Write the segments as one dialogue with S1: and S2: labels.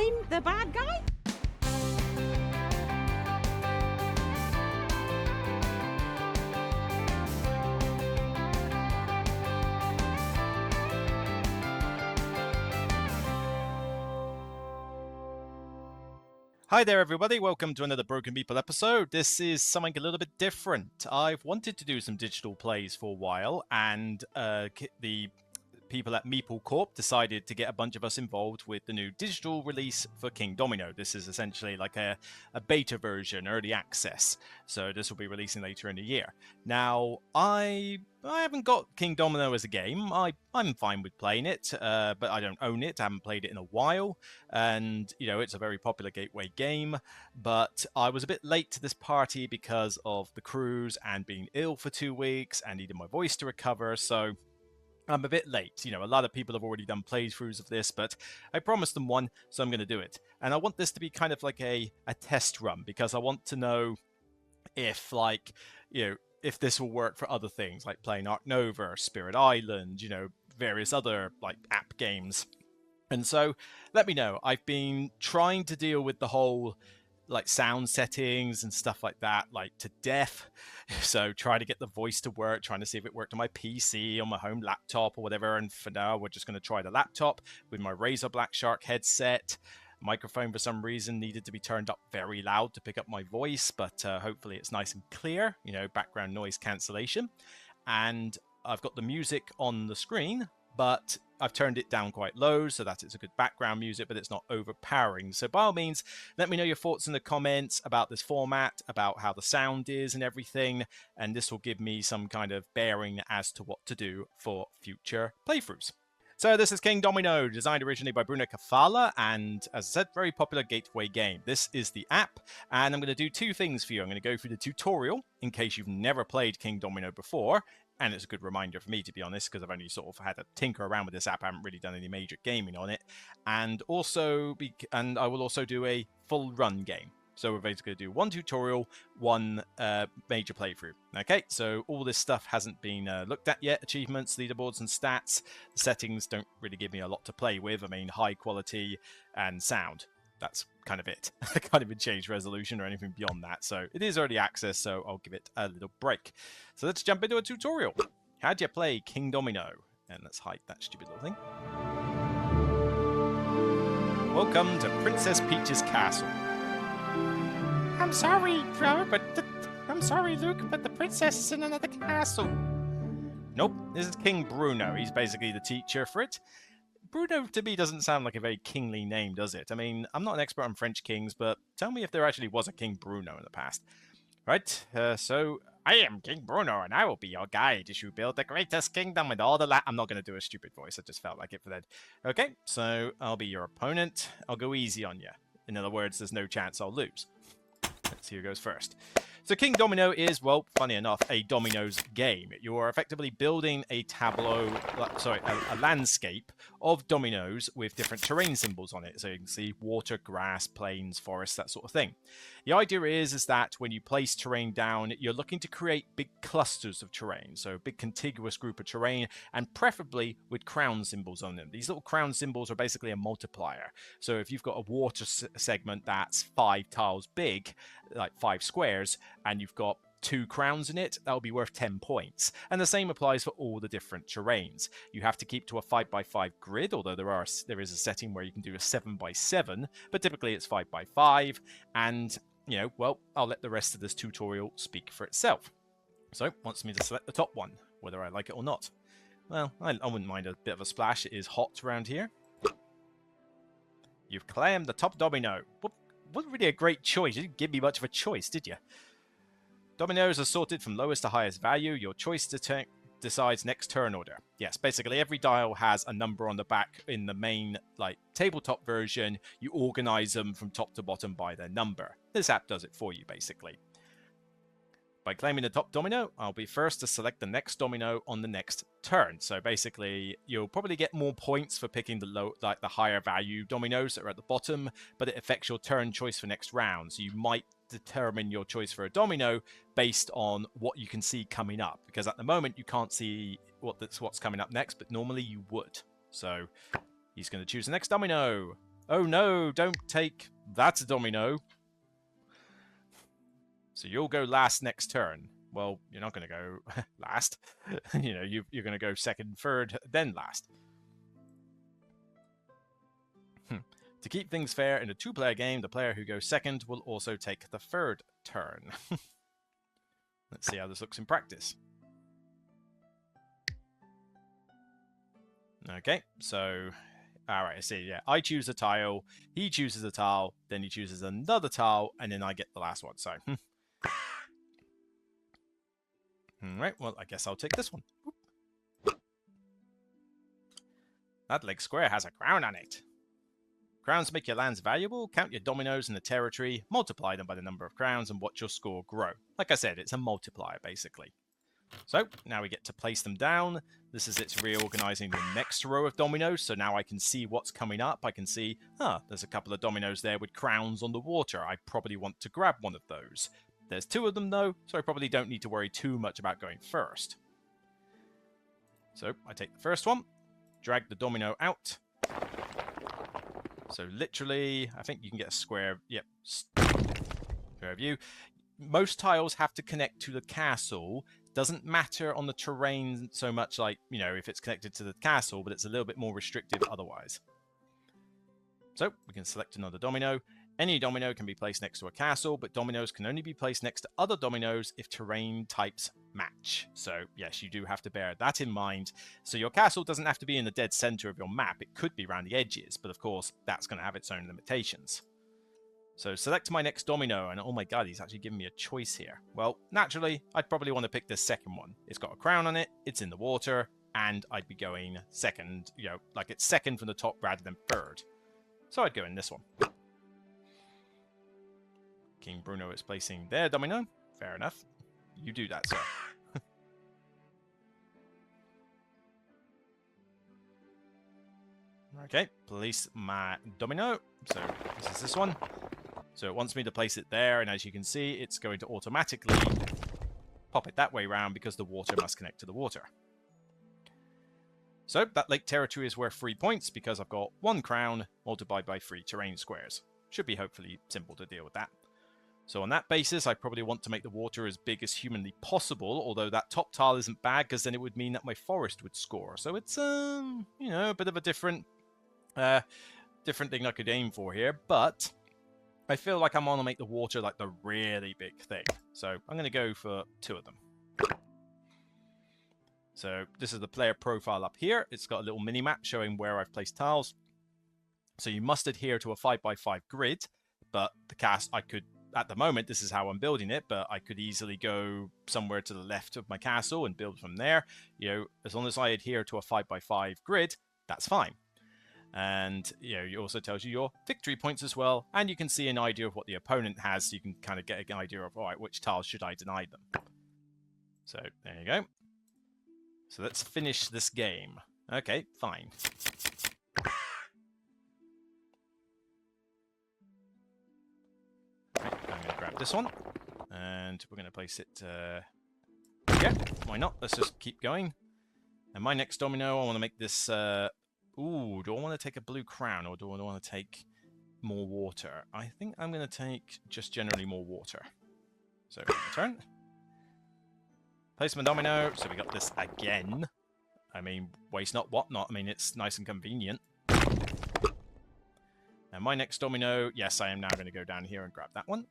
S1: I'm the bad guy?
S2: Hi there, everybody. Welcome to another Broken Meeple episode. This is something a little bit different. I've wanted to do some digital plays for a while, and the people at Meeple Corp decided to get a bunch of us involved with the new digital release for Kingdomino. This is essentially like a beta version, early access. So this will be releasing later in the year. Now, I haven't got Kingdomino as a game. I'm fine with playing it, but I don't own it. I haven't played it in a while. And, you know, it's a very popular gateway game. But I was a bit late to this party because of the cruise and being ill for 2 weeks and needing my voice to recover. So I'm a bit late. You know, a lot of people have already done playthroughs of this, but I promised them one, so I'm going to do it. And I want this to be kind of like a test run, because I want to know if, like, you know, if this will work for other things, like playing Ark Nova, Spirit Island, you know, various other, like, app games. And so, let me know. I've been trying to deal with the whole, like, sound settings and stuff like that, like, to death. So try to get the voice to work, trying to see if it worked on my PC, on my home laptop or whatever. And for now, we're just going to try the laptop with my Razer Black Shark headset. Microphone, for some reason, needed to be turned up very loud to pick up my voice, but hopefully it's nice and clear, you know, background noise cancellation. And I've got the music on the screen, but I've turned it down quite low so that it's a good background music, but it's not overpowering. So by all means, let me know your thoughts in the comments about this format, about how the sound is and everything, and this will give me some kind of bearing as to what to do for future playthroughs. So this is Kingdomino, designed originally by Bruno Cafala, and as I said, very popular gateway game. This is the app, and I'm going to do two things for you. I'm going to go through the tutorial, in case you've never played Kingdomino before, and it's a good reminder for me, to be honest, because I've only sort of had to tinker around with this app. I haven't really done any major gaming on it. And I will also do a full run game. So we're basically going to do one tutorial, one major playthrough. Okay, so all this stuff hasn't been looked at yet. Achievements, leaderboards, and stats. The settings don't really give me a lot to play with. I mean, high quality and sound. That's kind of it. I can't even change resolution or anything beyond that. So it is early access, so I'll give it a little break. So let's jump into a tutorial. How do you play Kingdomino? And let's hide that stupid little thing. Welcome to Princess Peach's castle.
S3: I'm sorry, I'm sorry, Luke, but the princess is in another castle.
S2: Nope, this is King Bruno. He's basically the teacher for it. Bruno, to me, doesn't sound like a very kingly name, does it? I mean, I'm not an expert on French kings, but tell me if there actually was a King Bruno in the past. Right, so I am King Bruno, and I will be your guide as you build the greatest kingdom with all the I'm not going to do a stupid voice, I just felt like it for that. Okay, so I'll be your opponent. I'll go easy on you. In other words, there's no chance I'll lose. Let's see who goes first. So Kingdomino is, well, funny enough, a dominoes game. You are effectively building a a landscape of dominoes with different terrain symbols on it. So you can see water, grass, plains, forests, that sort of thing. The idea is that when you place terrain down, you're looking to create big clusters of terrain. So a big contiguous group of terrain, and preferably with crown symbols on them. These little crown symbols are basically a multiplier. So if you've got a water segment that's 5 tiles big, like 5 squares, and you've got 2 crowns in it, that'll be worth 10 points. And the same applies for all the different terrains. You have to keep to a 5x5 grid, although there is a setting where you can do a 7x7, but typically it's 5x5. And, you know, well, I'll let the rest of this tutorial speak for itself. So it wants me to select the top one, whether I like it or not. Well, I wouldn't mind a bit of a splash. It is hot around here. You've claimed the top domino. Wasn't really a great choice. You didn't give me much of a choice, did you? Dominoes are sorted from lowest to highest value. Your choice decides next turn order. Yes, basically every dial has a number on the back. In the main, like, tabletop version, you organize them from top to bottom by their number. This app does it for you, basically. By claiming the top domino, I'll be first to select the next domino on the next turn. So basically, you'll probably get more points for picking the higher value dominoes that are at the bottom, but it affects your turn choice for next round. So you might determine your choice for a domino based on what you can see coming up, because at the moment you can't see what's coming up next, but normally you would. So he's going to choose the next domino. Oh no, don't take that domino. So you'll go last next turn. Well, you're not going to go last. You know, you're going to go second, third, then last. To keep things fair in a two-player game, the player who goes second will also take the third turn. Let's see how this looks in practice. Okay, so, all right, I see, yeah. I choose a tile, he chooses a tile, then he chooses another tile, and then I get the last one, so. All right, well, I guess I'll take this one. That leg square has a crown on it. Crowns make your lands valuable. Count your dominoes in the territory, multiply them by the number of crowns, and watch your score grow. Like I said, it's a multiplier, basically. So, now we get to place them down. This is it's reorganizing the next row of dominoes, so now I can see what's coming up. I can see, there's a couple of dominoes there with crowns on the water. I probably want to grab one of those. There's 2 of them, though, so I probably don't need to worry too much about going first. So, I take the first one, drag the domino out. So literally, I think you can get a square, yep, square view. Most tiles have to connect to the castle. Doesn't matter on the terrain so much like, you know, if it's connected to the castle, but it's a little bit more restrictive otherwise. So we can select another domino. Any domino can be placed next to a castle, but dominoes can only be placed next to other dominoes if terrain types match. So yes, you do have to bear that in mind. So your castle doesn't have to be in the dead center of your map. It could be around the edges, but of course, that's going to have its own limitations. So select my next domino, and oh my god, he's actually giving me a choice here. Well, naturally, I'd probably want to pick this second one. It's got a crown on it, it's in the water, and I'd be going second, you know, like it's second from the top rather than third. So I'd go in this one. King Bruno is placing their domino. Fair enough. You do that, sir. Okay, place my domino. So this is this one. So it wants me to place it there, and as you can see, it's going to automatically pop it that way around because the water must connect to the water. So that lake territory is worth 3 points because I've got 1 crown multiplied by 3 terrain squares. Should be hopefully simple to deal with that. So on that basis, I probably want to make the water as big as humanly possible, although that top tile isn't bad because then it would mean that my forest would score. So it's, you know, a bit of a different thing I could aim for here, but I feel like I'm going to make the water like the really big thing. So I'm going to go for 2 of them. So this is the player profile up here. It's got a little mini-map showing where I've placed tiles. So you must adhere to a 5x5 grid, but the cast I could, at the moment, this is how I'm building it, but I could easily go somewhere to the left of my castle and build from there. You know, as long as I adhere to a 5x5 grid, that's fine. And, you know, it also tells you your victory points as well, and you can see an idea of what the opponent has, so you can kind of get an idea of, all right, which tiles should I deny them. So, there you go. So let's finish this game. Okay, fine. Right, I'm going to grab this one, and we're going to place it, yeah, why not? Let's just keep going. And my next domino, I want to make this, ooh, do I want to take a blue crown, or do I want to take more water? I think I'm going to take just generally more water. So, turn. Place my domino, so we got this again. I mean, waste not, what not. I mean, it's nice and convenient. And my next domino, yes, I am now going to go down here and grab that one.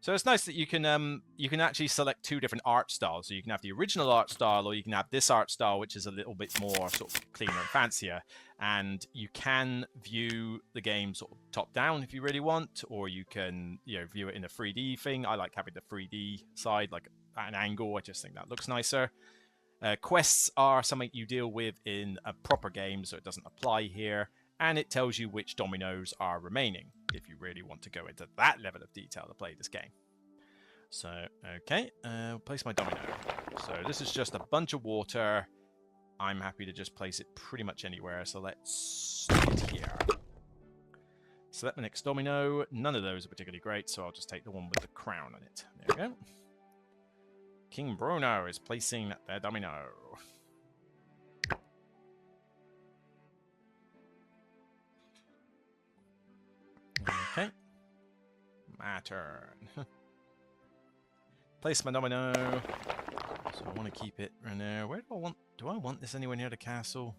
S2: So it's nice that you can actually select 2 different art styles. So you can have the original art style, or you can have this art style, which is a little bit more sort of cleaner and fancier. And you can view the game sort of top down if you really want, or you can, you know, view it in a 3D thing. I like having the 3D side, like at an angle. I just think that looks nicer. Quests are something you deal with in a proper game, so it doesn't apply here. And it tells you which dominoes are remaining, if you really want to go into that level of detail to play this game. So, okay, place my domino. So this is just a bunch of water. I'm happy to just place it pretty much anywhere, so let's stick it here. Select my next domino. None of those are particularly great, so I'll just take the one with the crown on it. There we go. King Bruno is placing their domino. Okay. My turn. Place my domino. So I want to keep it right there. Where do I want this anywhere near the castle?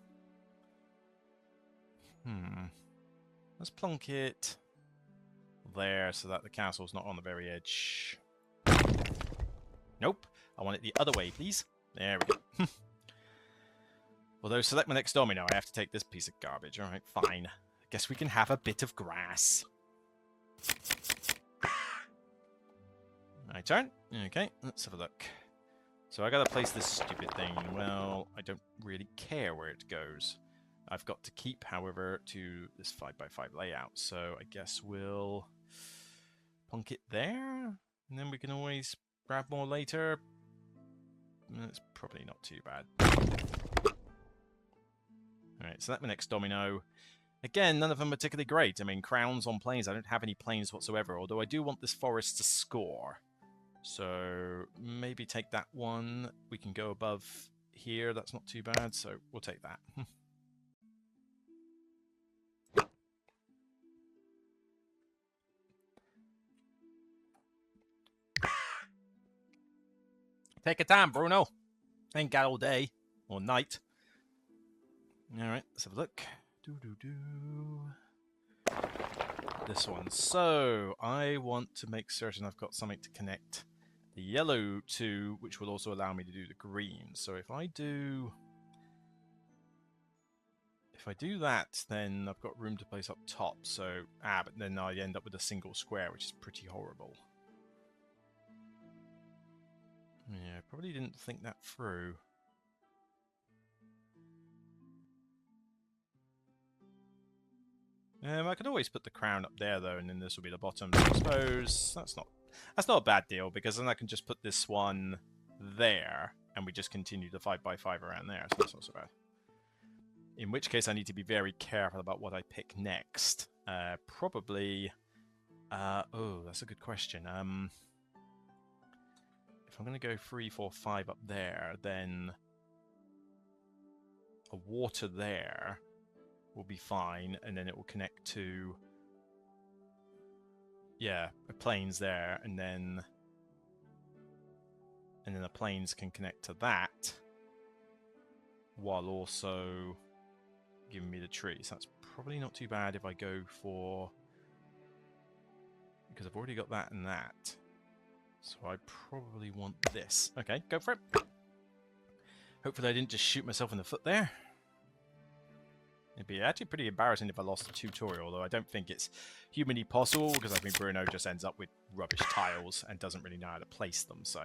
S2: Let's plonk it there so that the castle's not on the very edge. Nope. I want it the other way, please. There we go. Although, select my next domino, I have to take this piece of garbage. Alright, fine. I guess we can have a bit of grass. My turn. Okay, let's have a look. So I gotta place this stupid thing. Well, I don't really care where it goes. I've got to keep, however, to this 5x5 layout. So I guess we'll plonk it there. And then we can always grab more later. That's probably not too bad. Alright, so that's my next domino. Again, none of them are particularly great. I mean, crowns on plains. I don't have any plains whatsoever, although I do want this forest to score. So maybe take that one. We can go above here. That's not too bad, so we'll take that. Take your time, Bruno. Ain't got all day. Or night. Alright, let's have a look. This one. So, I want to make certain I've got something to connect the yellow to, which will also allow me to do the green. So if I do that, then I've got room to place up top. So, but then I end up with a single square, which is pretty horrible. Yeah, probably didn't think that through. I could always put the crown up there though, and then this will be the bottom. So I suppose that's not a bad deal, because then I can just put this one there, and we just continue the 5x5 around there. So that's not so bad. In which case, I need to be very careful about what I pick next. Probably. Oh, that's a good question. If I'm going to go 3, 4, 5 up there, then a water there will be fine, and then it will connect to, yeah, a plains there, and then the plains can connect to that, while also giving me the trees. That's probably not too bad if I go for, because I've already got that and that, so I probably want this. Okay, go for it. Hopefully I didn't just shoot myself in the foot there. It'd be actually pretty embarrassing if I lost the tutorial, although I don't think it's humanly possible, because I think Bruno just ends up with rubbish tiles and doesn't really know how to place them, so.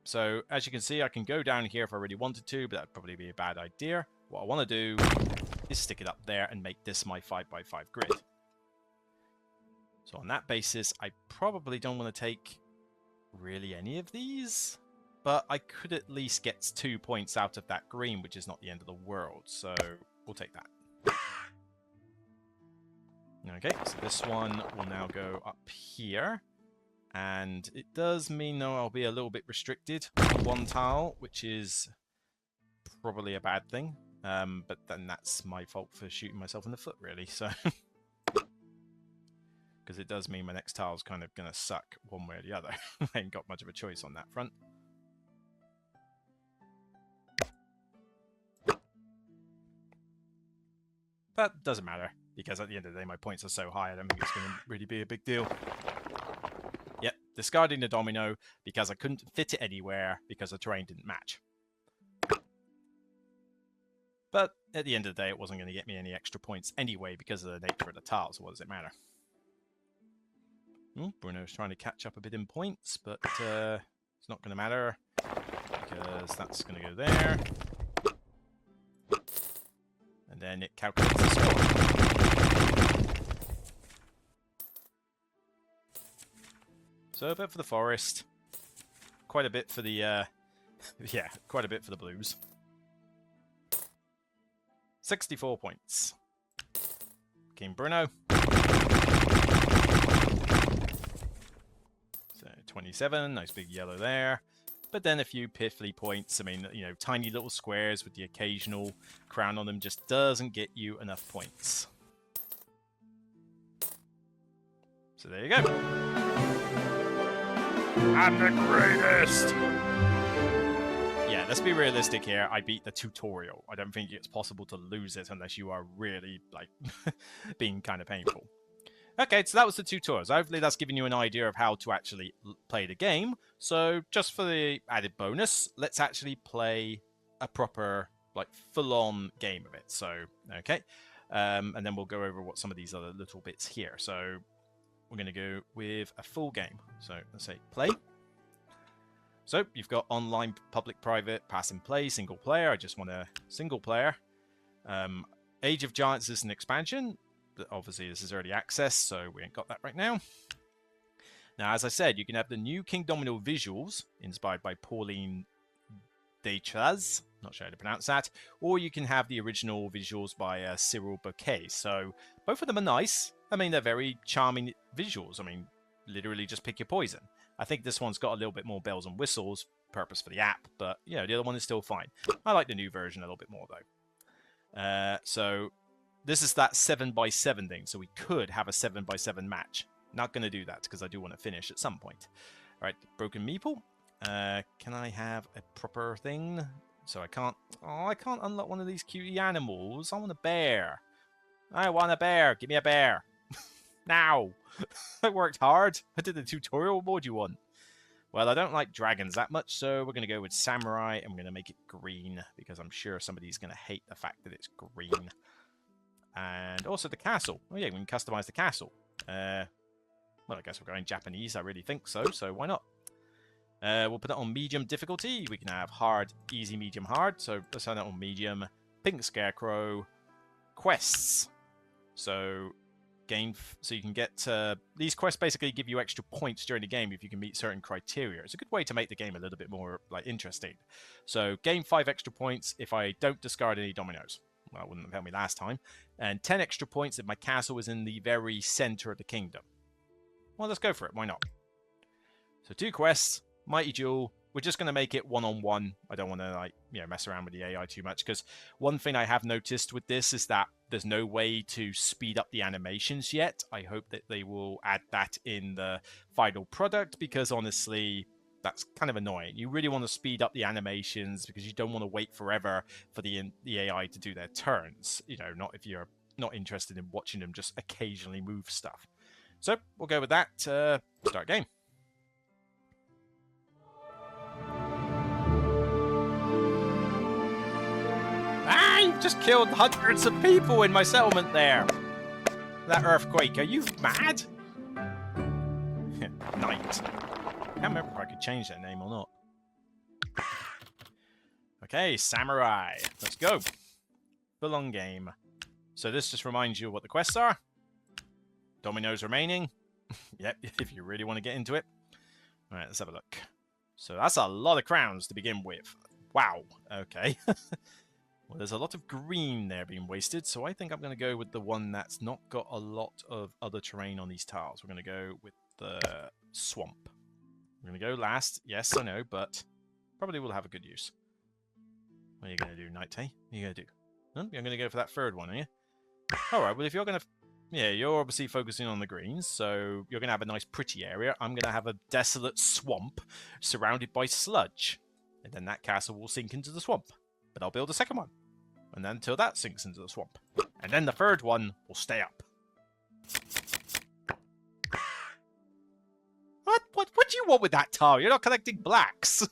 S2: So as you can see, I can go down here if I really wanted to, but that'd probably be a bad idea. What I want to do is stick it up there and make this my 5x5 grid. So on that basis, I probably don't want to take really any of these. But I could at least get 2 points out of that green, which is not the end of the world. So we'll take that. Okay, so this one will now go up here. And it does mean, though, I'll be a little bit restricted on one tile, which is probably a bad thing. But then that's my fault for shooting myself in the foot, really. So, because it does mean my next tile's kind of going to suck one way or the other. I ain't got much of a choice on that front. But doesn't matter, because at the end of the day, my points are so high, I don't think it's going to really be a big deal. Yep, discarding the domino, because I couldn't fit it anywhere, because the terrain didn't match. But at the end of the day, it wasn't going to get me any extra points anyway, because of the nature of the tile, so what does it matter? Bruno's trying to catch up a bit in points, but it's not going to matter, because that's going to go there. And then it calculates the score. So a bit for the forest. Quite a bit for the, yeah, quite a bit for the blues. 64 points. King Bruno. So 27, nice big yellow there. But then a few piffly points. I mean, you know, tiny little squares with the occasional crown on them just doesn't get you enough points. So there you go.
S3: I'm the greatest.
S2: Yeah, let's be realistic here. I beat the tutorial. I don't think it's possible to lose it unless you are really, like, being kind of painful. Okay, so that was the tutorial. So hopefully that's given you an idea of how to actually play the game. So just for the added bonus, let's actually play a proper, like, full-on game of it. So, okay. And then we'll go over what some of these other little bits here. So we're going to go with a full game. So let's say play. So you've got online, public, private, pass and play, single player. I just want a single player. Age of Giants is an expansion. Obviously, this is early access, so we ain't got that right now. Now, as I said, you can have the new Kingdomino visuals, inspired by Pauline Deitraz, not sure how to pronounce that, or you can have the original visuals by Cyril Bouquet. So both of them are nice. I mean, they're very charming visuals. I mean, literally just pick your poison. I think this one's got a little bit more bells and whistles, purpose for the app, but, you know, the other one is still fine. I like the new version a little bit more, though. So this is that 7x7 thing, so we could have a 7x7 match. Not going to do that, because I do want to finish at some point. All right, Broken Meeple. Can I have a proper thing? So I can't... Oh, I can't unlock one of these cutie animals. I want a bear. I want a bear. Give me a bear. Now. I worked hard. I did the tutorial. What more do you want? Well, I don't like dragons that much, so we're going to go with samurai, and we're going to make it green, because I'm sure somebody's going to hate the fact that it's green. And also the castle. Oh yeah, we can customize the castle. Well, I guess we're going Japanese. I really think so, so why not? We'll put it on medium difficulty. We can have hard, easy, medium, hard. So let's have that on medium. Pink Scarecrow. Quests. So so you can get... these quests basically give you extra points during the game if you can meet certain criteria. It's a good way to make the game a little bit more interesting. So gain 5 extra points if I don't discard any dominoes. Well, it wouldn't have helped me last time. And 10 extra points if my castle is in the very center of the kingdom. Well, let's go for it. Why not? So 2 quests. Mighty Duel. We're just going to make it one-on-one. I don't want to, mess around with the AI too much, because one thing I have noticed with this is that there's no way to speed up the animations yet. I hope that they will add that in the final product, because honestly, that's kind of annoying. You really want to speed up the animations because you don't want to wait forever for the AI to do their turns. You know, not if you're not interested in watching them just occasionally move stuff. So we'll go with that. Start game. You've just killed hundreds of people in my settlement there. That earthquake, are you mad? Knight. I can't remember if I could change that name or not. Okay, Samurai. Let's go. Full on game. So this just reminds you of what the quests are. Dominoes remaining. Yep, if you really want to get into it. Alright, let's have a look. So that's a lot of crowns to begin with. Wow. Okay. Well, there's a lot of green there being wasted, so I think I'm going to go with the one that's not got a lot of other terrain on these tiles. We're going to go with the swamp. We're going to go last. Yes, I know, but probably will have a good use. What are you going to do, Night? What are you going to do? Huh? You're going to go for that third one, are you? Alright, well, if you're going to... Yeah, you're obviously focusing on the greens, so you're going to have a nice pretty area. I'm going to have a desolate swamp surrounded by sludge. And then that castle will sink into the swamp. But I'll build a second one. And then until that sinks into the swamp. And then the third one will stay up. What do you want with that tile? You're not collecting blacks.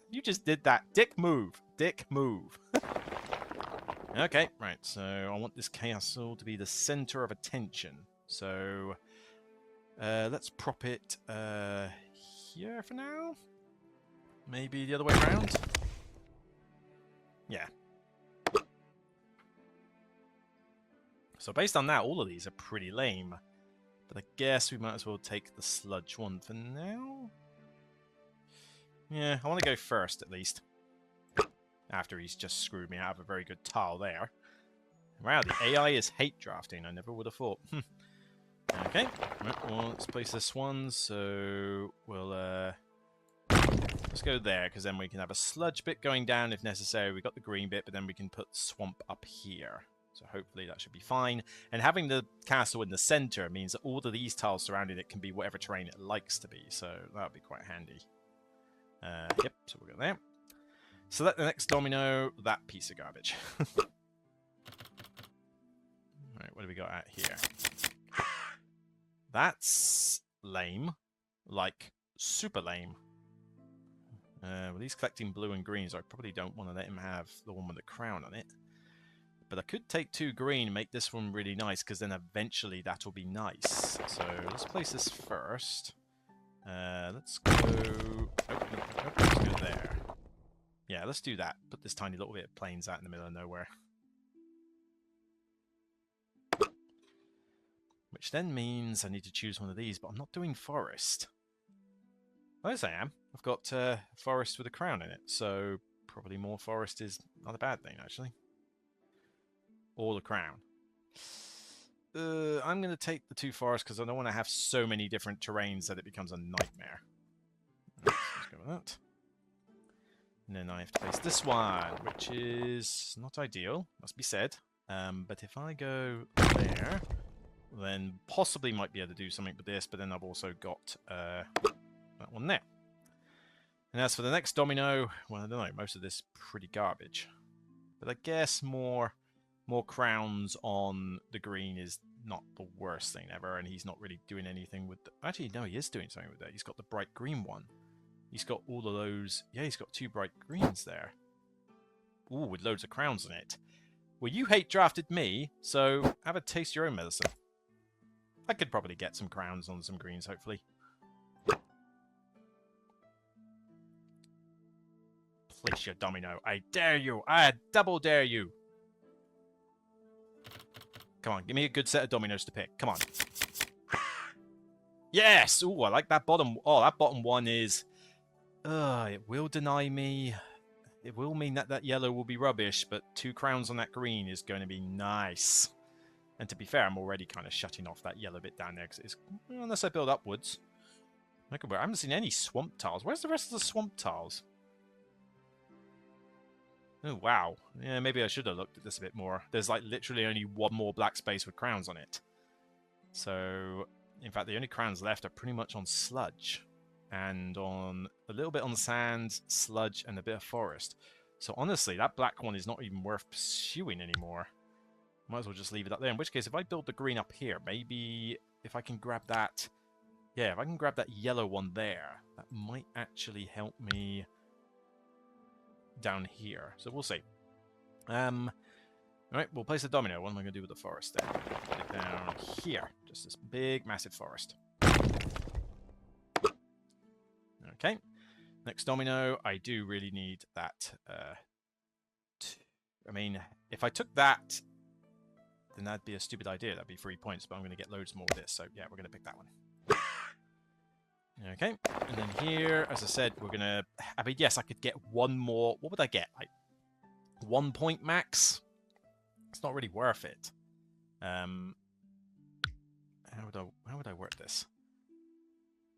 S2: You just did that. Dick move. Dick move. Okay, right. So I want this castle to be the center of attention. So let's prop it here for now. Maybe the other way around. Yeah. So based on that, all of these are pretty lame. But I guess we might as well take the sludge one for now. Yeah, I want to go first, at least. After he's just screwed me out of a very good tile there. Wow, the AI is hate drafting. I never would have thought. Okay, right, well, let's place this one. So we'll let's go there, because then we can have a sludge bit going down if necessary. We got the green bit, but then we can put swamp up here. So hopefully that should be fine. And having the castle in the center means that all of these tiles surrounding it can be whatever terrain it likes to be. So that would be quite handy. Yep, so we'll go there. Select the next domino, that piece of garbage. Alright, what do we got out here? That's lame. Like, super lame. Well, he's collecting blue and green, so I probably don't want to let him have the one with the crown on it. But I could take 2 green and make this one really nice, because then eventually that'll be nice. So let's place this first. Let's go... let's go there. Yeah, let's do that. Put this tiny little bit of plains out in the middle of nowhere. Which then means I need to choose one of these, but I'm not doing forest. Well, yes, I am. I've got forest with a crown in it, so probably more forest is not a bad thing, actually. Or the crown. I'm going to take the 2 forests because I don't want to have so many different terrains that it becomes a nightmare. Let's go with that. And then I have to place this one, which is not ideal, must be said. But if I go there, then possibly might be able to do something with this, but then I've also got that one there. And as for the next domino, well, I don't know, most of this pretty garbage. But I guess more crowns on the green is not the worst thing ever, and he's not really doing anything with the... Actually, no, he is doing something with that. He's got the bright green one. He's got all of those... Yeah, he's got 2 bright greens there. Ooh, with loads of crowns in it. Well, you hate drafted me, so have a taste your own medicine. I could probably get some crowns on some greens, hopefully. Place your domino. I dare you. I double dare you. Come on, give me a good set of dominoes to pick. Come on. Yes! Ooh, I like that bottom. Oh, that bottom one is... it will deny me. It will mean that that yellow will be rubbish, but 2 crowns on that green is going to be nice. And to be fair, I'm already kind of shutting off that yellow bit down there, because it's... Unless I build upwards. I haven't seen any swamp tiles. Where's the rest of the swamp tiles? Oh, wow. Yeah, maybe I should have looked at this a bit more. There's like literally only 1 more black space with crowns on it. So, in fact, the only crowns left are pretty much on sludge. And on a little bit on sand, sludge, and a bit of forest. So honestly, that black one is not even worth pursuing anymore. Might as well just leave it up there. In which case, if I build the green up here, maybe if I can grab that... Yeah, if I can grab that yellow one there, that might actually help me down here. So we'll see. Alright, we'll place a domino. What am I going to do with the forest then? Put it down here. Just this big, massive forest. Okay. Next domino, I do really need that. I mean, if I took that, then that'd be a stupid idea. That'd be 3 points, but I'm going to get loads more of this. So yeah, we're going to pick that one. Okay, and then here, as I said, we're going to... I mean, yes, I could get 1 more... What would I get? Like 1 point max? It's not really worth it. How would I work this?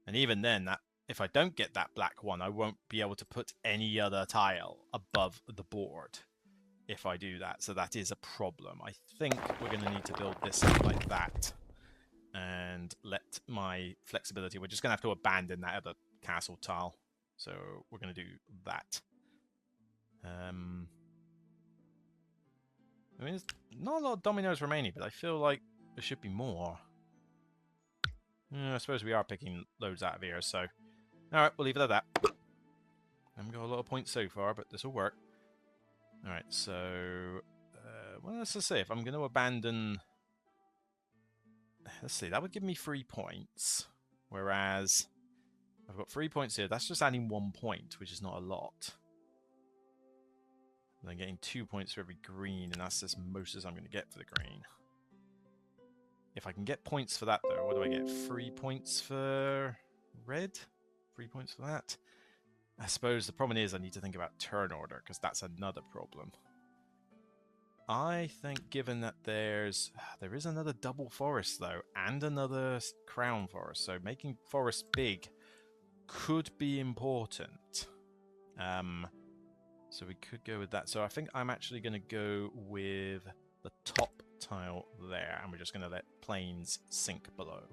S2: And even then, that if I don't get that black one, I won't be able to put any other tile above the board if I do that. So that is a problem. I think we're going to need to build this like that. And let my flexibility... We're just going to have to abandon that other castle tile. So we're going to do that. I mean, there's not a lot of dominoes remaining, but I feel like there should be more. I suppose we are picking loads out of here, so... Alright, we'll leave it at that. Haven't got a lot of points so far, but this will work. Alright, so... well, let's just see. If I'm going to abandon... Let's see, that would give me 3 points. Whereas... I've got 3 points here. That's just adding 1 point, which is not a lot. And then getting 2 points for every green, and that's as most as I'm going to get for the green. If I can get points for that, though, what do I get? 3 points for red? 3 points for that? I suppose the problem is I need to think about turn order, because that's another problem. I think given that there is another double forest, though, and another crown forest, so making forest big could be important. So we could go with that. So I think I'm actually going to go with the top tile there, and we're just going to let planes sink below.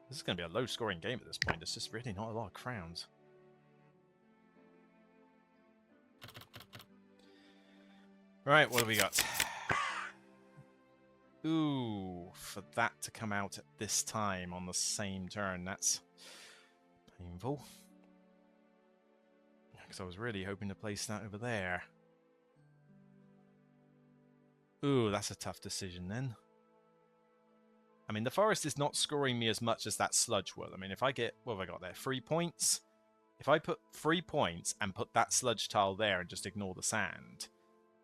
S2: This is going to be a low-scoring game at this point. There's just really not a lot of crowns. Right, what do we got? Ooh, for that to come out at this time on the same turn, that's painful. Because I was really hoping to place that over there. Ooh, that's a tough decision then. I mean, the forest is not scoring me as much as that sludge will. I mean, if I get... What have I got there? 3 points? If I put 3 points and put that sludge tile there and just ignore the sand,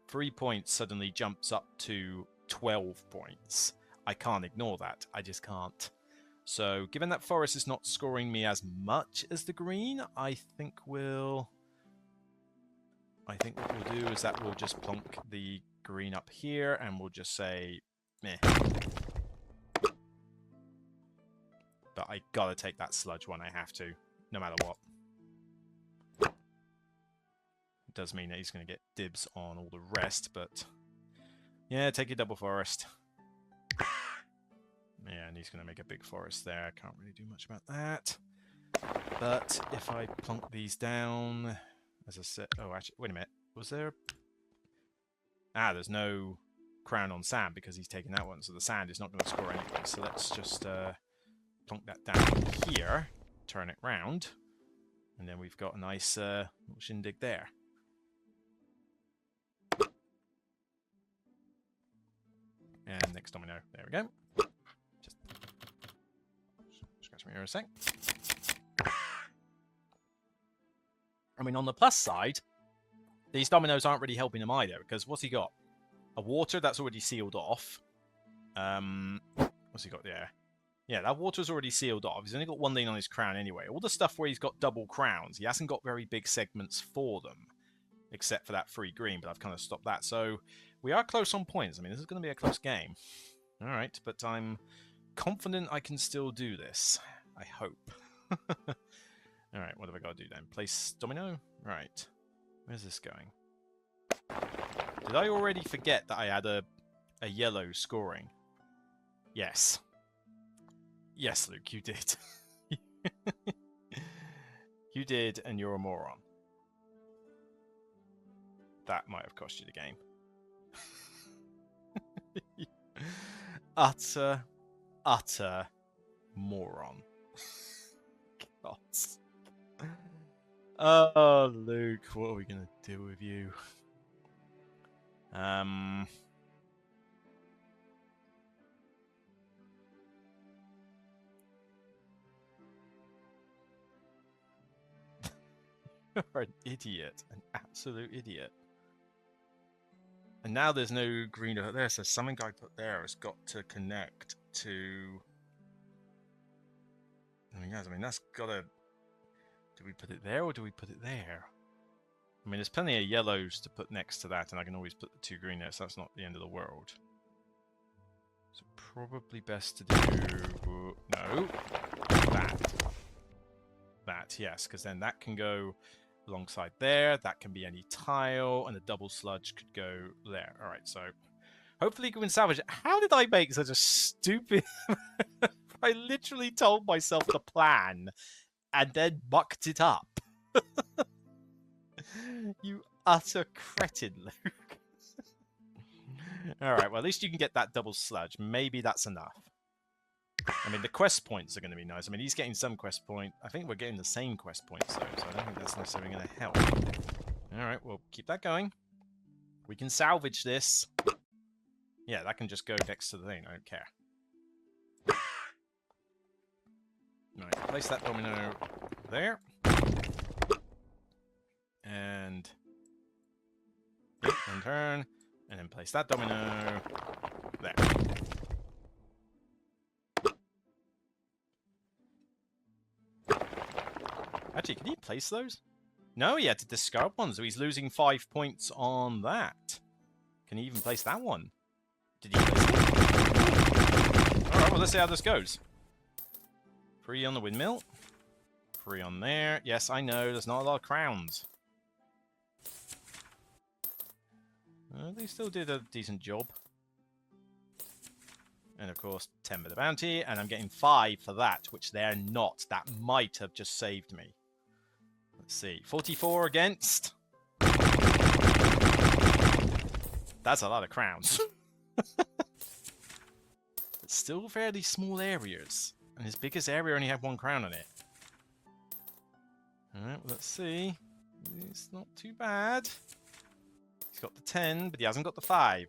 S2: 3 points suddenly jumps up to 12 points. I can't ignore that. I just can't. So, given that forest is not scoring me as much as the green, I think what we'll do is that we'll just plonk the green up here, and we'll just say, meh. But I gotta take that sludge one, I have to, no matter what. It does mean that he's gonna get dibs on all the rest, but... Yeah, take your double forest. Yeah, and he's gonna make a big forest there, can't really do much about that. But if I plonk these down... As I said... Oh, actually, wait a minute. Was there... Ah, there's no crown on sand because he's taking that one, so the sand is not going to score anyway. So let's just plonk that down here, turn it round, and then we've got a nice little shindig there. And next domino. There we go. Just scratch my ear a sec. I mean, on the plus side, these dominoes aren't really helping him either, because what's he got? A water that's already sealed off. What's he got there? Yeah, that water's already sealed off. He's only got one thing on his crown anyway. All the stuff where he's got double crowns, he hasn't got very big segments for them, except for that free green, but I've kind of stopped that. So we are close on points. I mean, this is going to be a close game. All right, but I'm confident I can still do this. I hope. All right, what have I got to do then? Place domino? Right. Where's this going? Did I already forget that I had a yellow scoring? Yes. Yes, Luke, you did. You did, and you're a moron. That might have cost you the game. Utter moron. God. Oh, Luke, what are we going to do with you? You're an idiot. An absolute idiot. And now there's no green over there, so something I put there has got to connect to... I mean, that's got to... Do we put it there, or do we put it there? I mean, there's plenty of yellows to put next to that, and I can always put the 2 green there, so that's not the end of the world. So probably best to do... No. That, yes, because then that can go alongside there. That can be any tile, and the double sludge could go there. All right, so hopefully you can salvage it. How did I make such a stupid... I literally told myself the plan and then mucked it up. You utter cretin, Luke. Alright, well, at least you can get that double sludge. Maybe that's enough. I mean, the quest points are going to be nice. I mean, he's getting some quest point. I think we're getting the same quest points, though, so I don't think that's necessarily going to help. Alright, well, keep that going. We can salvage this. Yeah, that can just go next to the thing. I don't care. Right, place that domino there. And turn, and then place that domino there. Actually, can he place those? No, he had to discard one, so he's losing 5 points on that. Can he even place that one? Did he place it? Alright, well, let's see how this goes. 3 on the windmill. 3 on there. Yes, I know, there's not a lot of crowns. They still did a decent job. And of course, 10 with the bounty, and I'm getting 5 for that, which they're not. That might have just saved me. Let's see, 44 against. That's a lot of crowns. It's still fairly small areas, and his biggest area only had 1 crown on it. Alright, well, let's see. It's not too bad. He's got the 10, but he hasn't got the 5.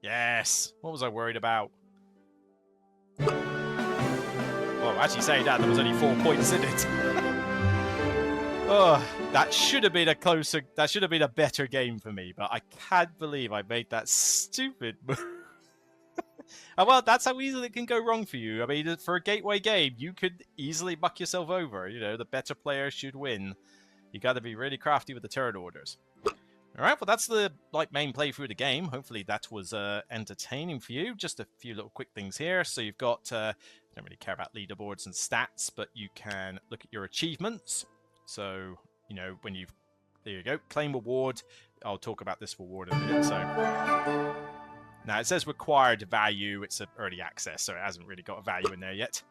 S2: Yes! What was I worried about? Well, actually saying that, there was only 4 points in it. Oh, that should have been a better game for me, but I can't believe I made that stupid move. And well, that's how easily it can go wrong for you. I mean, for a gateway game, you could easily muck yourself over. You know, the better player should win. You got to be really crafty with the turn orders. All right, well, that's the main playthrough of the game. Hopefully that was entertaining for you. Just a few little quick things here. So you've got, don't really care about leaderboards and stats, but you can look at your achievements. So, you know, when you've, there you go, claim reward. I'll talk about this reward in a minute. So now it says required value. It's an early access, so it hasn't really got a value in there yet.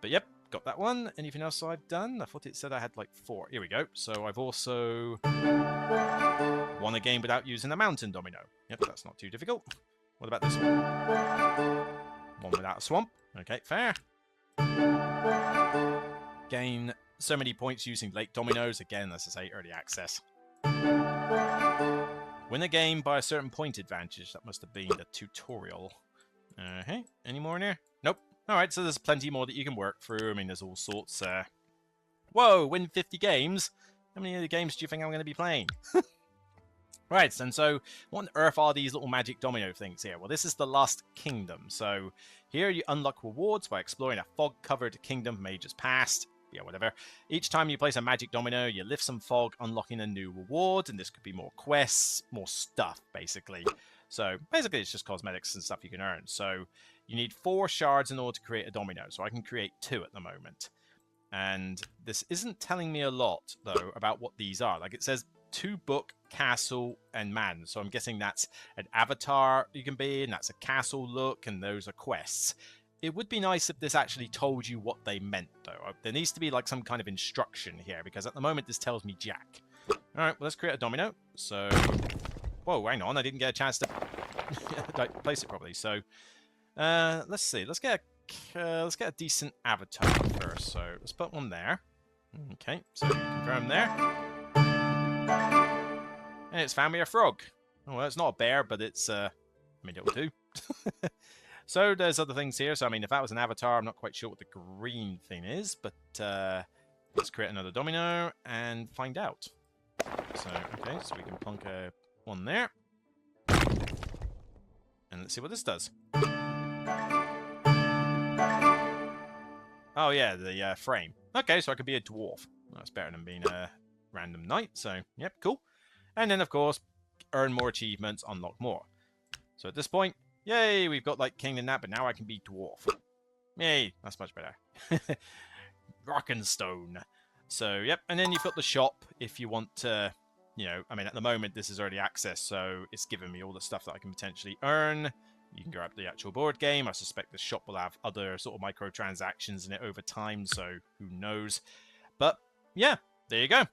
S2: But yep, got that one. Anything else I've done? I thought it said I had like 4. Here we go. So I've also won a game without using a mountain domino. Yep, that's not too difficult. What about this one? One without a swamp. Okay, fair. Gain so many points using late dominoes. Again, as I say, early access. Win a game by a certain point advantage. That must have been the tutorial. Okay, any more in here? Nope. Alright, so there's plenty more that you can work through. I mean, there's all sorts. Whoa, win 50 games? How many of the games do you think I'm going to be playing? Right, and so what on earth are these little magic domino things here? Well, this is the Lost Kingdom. So here you unlock rewards by exploring a fog-covered kingdom from ages past. Yeah, whatever. Each time you place a magic domino, you lift some fog, unlocking a new reward, and this could be more quests, more stuff, basically. So basically, it's just cosmetics and stuff you can earn. So you need 4 shards in order to create a domino. So I can create 2 at the moment. And this isn't telling me a lot, though, about what these are. Like, it says 2 book, castle, and man. So I'm guessing that's an avatar you can be, and that's a castle look, and those are quests. It would be nice if this actually told you what they meant, though. There needs to be like some kind of instruction here, because at the moment this tells me jack. All right, well, let's create a domino. So, whoa, hang on, I didn't get a chance to place it properly. So, let's see. Let's get a decent avatar first. So let's put one there. Okay, so confirm there. And it's found me a frog. Oh, well, it's not a bear, but it's I mean, it'll do. So there's other things here. So, I mean, if that was an avatar, I'm not quite sure what the green thing is. But let's create another domino and find out. So, okay, so we can plunk one there. And let's see what this does. Oh, yeah, the frame. Okay, so I could be a dwarf. That's better than being a random knight. So, yep, cool. And then, of course, earn more achievements, unlock more. So at this point, yay, we've got like king and that, but now I can be dwarf. Yay, that's much better. Rock and stone. So, yep, and then you've got the shop if you want to, you know, I mean, at the moment, this is early access, so it's giving me all the stuff that I can potentially earn. You can grab the actual board game. I suspect the shop will have other sort of microtransactions in it over time, so who knows. But, yeah, there you go.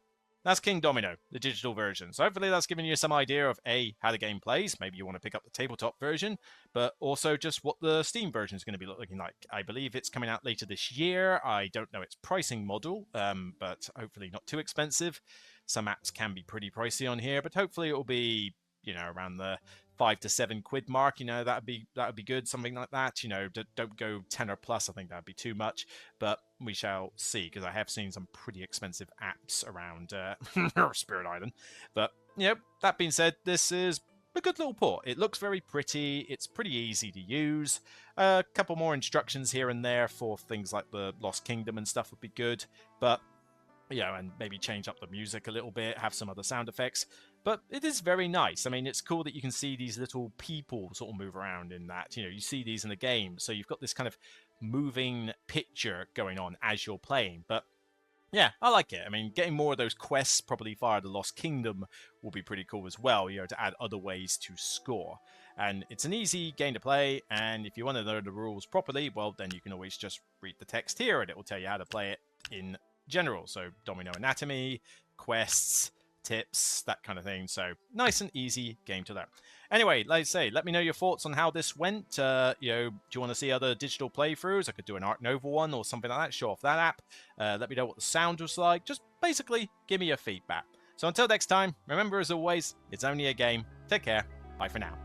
S2: That's Kingdomino, the digital version. So hopefully that's given you some idea of, A, how the game plays. Maybe you want to pick up the tabletop version, but also just what the Steam version is going to be looking like. I believe it's coming out later this year. I don't know its pricing model, but hopefully not too expensive. Some apps can be pretty pricey on here, but hopefully it will be, you know, around the £5 to £7 mark. You know, that would be good, something like that. You know, don't go 10 or plus. I think that would be too much, but we shall see, because I have seen some pretty expensive apps around Spirit Island. But, you know, that being said, this is a good little port. It looks very pretty. It's pretty easy to use. A couple more instructions here and there for things like the Lost Kingdom and stuff would be good. But, you know, and maybe change up the music a little bit, have some other sound effects. But it is very nice. I mean, it's cool that you can see these little people sort of move around in that. You know, you see these in the game. So you've got this kind of moving picture going on as you're playing. But Yeah, I like it. I mean, getting more of those quests, probably via the Lost Kingdom, will be pretty cool as well, to add other ways to score. And it's an easy game to play, and if you want to know the rules properly, well, then you can always just read the text here, and it will tell you how to play it in general. So, domino anatomy, quests, tips, that kind of thing. So, nice and easy game to learn. Anyway, like I say, let me know your thoughts on how this went. Do you want to see other digital playthroughs? I could do an Art Nova one or something like that. Show off that app. Let me know what the sound was like. Just basically give me your feedback. So until next time, remember as always, it's only a game. Take care. Bye for now.